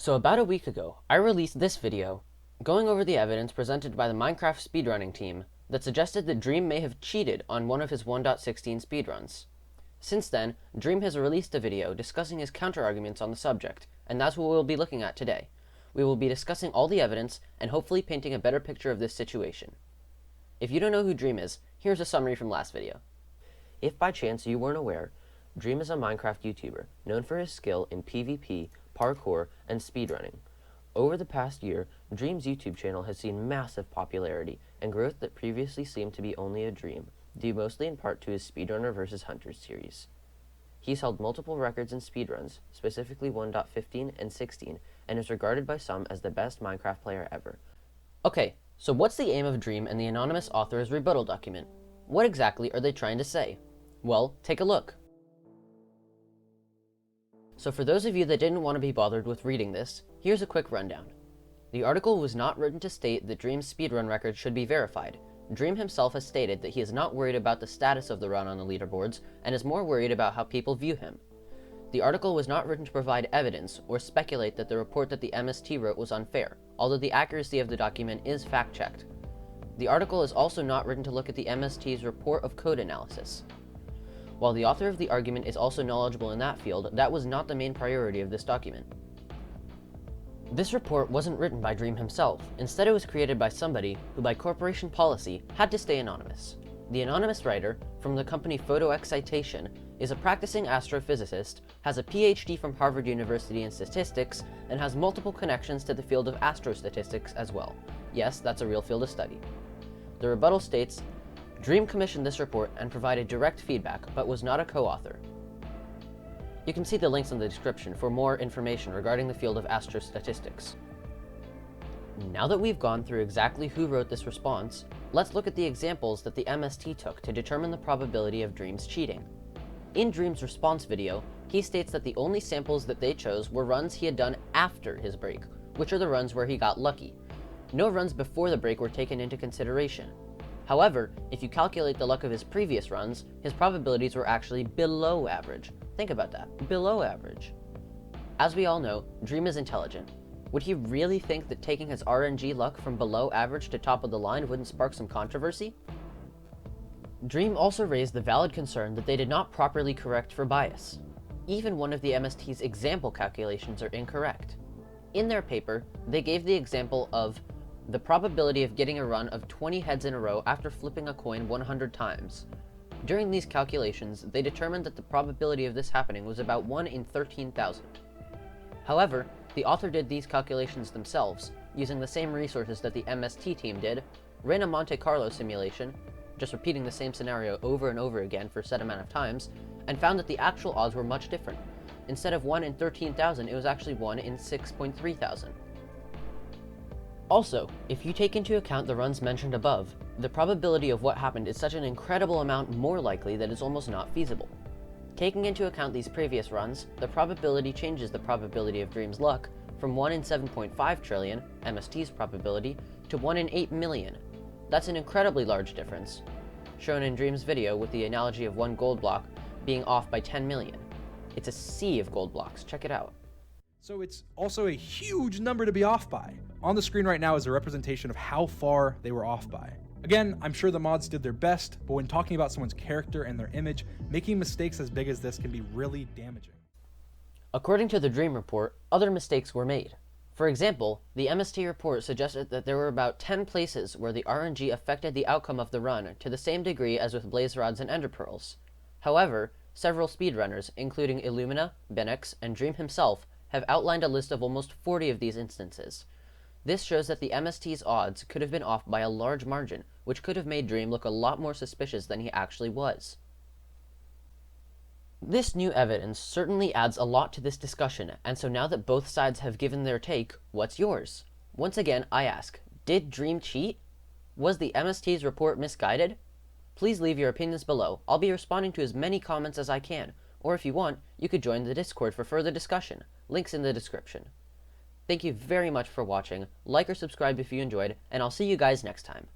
So about a week ago, I released this video going over the evidence presented by the Minecraft speedrunning team that suggested that Dream may have cheated on one of his 1.16 speedruns. Since then, Dream has released a video discussing his counter-arguments on the subject, and that's what we'll be looking at today. We will be discussing all the evidence and hopefully painting a better picture of this situation. If you don't know who Dream is, here's a summary from last video. If by chance you weren't aware, Dream is a Minecraft YouTuber known for his skill in PvP, parkour, and speedrunning. Over the past year, Dream's YouTube channel has seen massive popularity and growth that previously seemed to be only a dream, due mostly in part to his Speedrunner vs. Hunters series. He's held multiple records in speedruns, specifically 1.15 and 16, and is regarded by some as the best Minecraft player ever. Okay, so what's the aim of Dream and the anonymous author's rebuttal document? What exactly are they trying to say? Well, take a look. So for those of you that didn't want to be bothered with reading this, here's a quick rundown. The article was not written to state that Dream's speedrun record should be verified. Dream himself has stated that he is not worried about the status of the run on the leaderboards and is more worried about how people view him. The article was not written to provide evidence or speculate that the report that the MST wrote was unfair, although the accuracy of the document is fact-checked. The article is also not written to look at the MST's report of code analysis. While the author of the argument is also knowledgeable in that field, that was not the main priority of this document. This report wasn't written by Dream himself. Instead, it was created by somebody who, by corporation policy, had to stay anonymous. The anonymous writer, from the company Photo Excitation, is a practicing astrophysicist, has a PhD from Harvard University in statistics, and has multiple connections to the field of astrostatistics as well. Yes, that's a real field of study. The rebuttal states, Dream commissioned this report and provided direct feedback, but was not a co-author. You can see the links in the description for more information regarding the field of astrostatistics. Now that we've gone through exactly who wrote this response, let's look at the examples that the MST took to determine the probability of Dream's cheating. In Dream's response video, he states that the only samples that they chose were runs he had done after his break, which are the runs where he got lucky. No runs before the break were taken into consideration. However, if you calculate the luck of his previous runs, his probabilities were actually below average. Think about that, below average. As we all know, Dream is intelligent. Would he really think that taking his RNG luck from below average to top of the line wouldn't spark some controversy? Dream also raised the valid concern that they did not properly correct for bias. Even one of the MST's example calculations are incorrect. In their paper, they gave the example of the probability of getting a run of 20 heads in a row after flipping a coin 100 times. During these calculations, they determined that the probability of this happening was about 1 in 13,000. However, the author did these calculations themselves, using the same resources that the MST team did, ran a Monte Carlo simulation, just repeating the same scenario over and over again for a set amount of times, and found that the actual odds were much different. Instead of 1 in 13,000, it was actually 1 in 6.3 thousand. Also, if you take into account the runs mentioned above, the probability of what happened is such an incredible amount more likely that it's almost not feasible. Taking into account these previous runs, the probability changes the probability of Dream's luck from 1 in 7.5 trillion, MST's probability, to 1 in 8 million. That's an incredibly large difference, shown in Dream's video with the analogy of one gold block being off by 10 million. It's a sea of gold blocks, check it out. So it's also a huge number to be off by. On the screen right now is a representation of how far they were off by. Again, I'm sure the mods did their best, but when talking about someone's character and their image, making mistakes as big as this can be really damaging. According to the Dream report, other mistakes were made. For example, the MST report suggested that there were about 10 places where the RNG affected the outcome of the run to the same degree as with blaze rods and ender pearls. However, several speedrunners, including Illumina, Benex, and Dream himself, have outlined a list of almost 40 of these instances. This shows that the MST's odds could have been off by a large margin, which could have made Dream look a lot more suspicious than he actually was. This new evidence certainly adds a lot to this discussion, and so now that both sides have given their take, what's yours? Once again, I ask, did Dream cheat? Was the MST's report misguided? Please leave your opinions below. I'll be responding to as many comments as I can, or if you want, you could join the Discord for further discussion. Links in the description. Thank you very much for watching. Like or subscribe if you enjoyed, and I'll see you guys next time.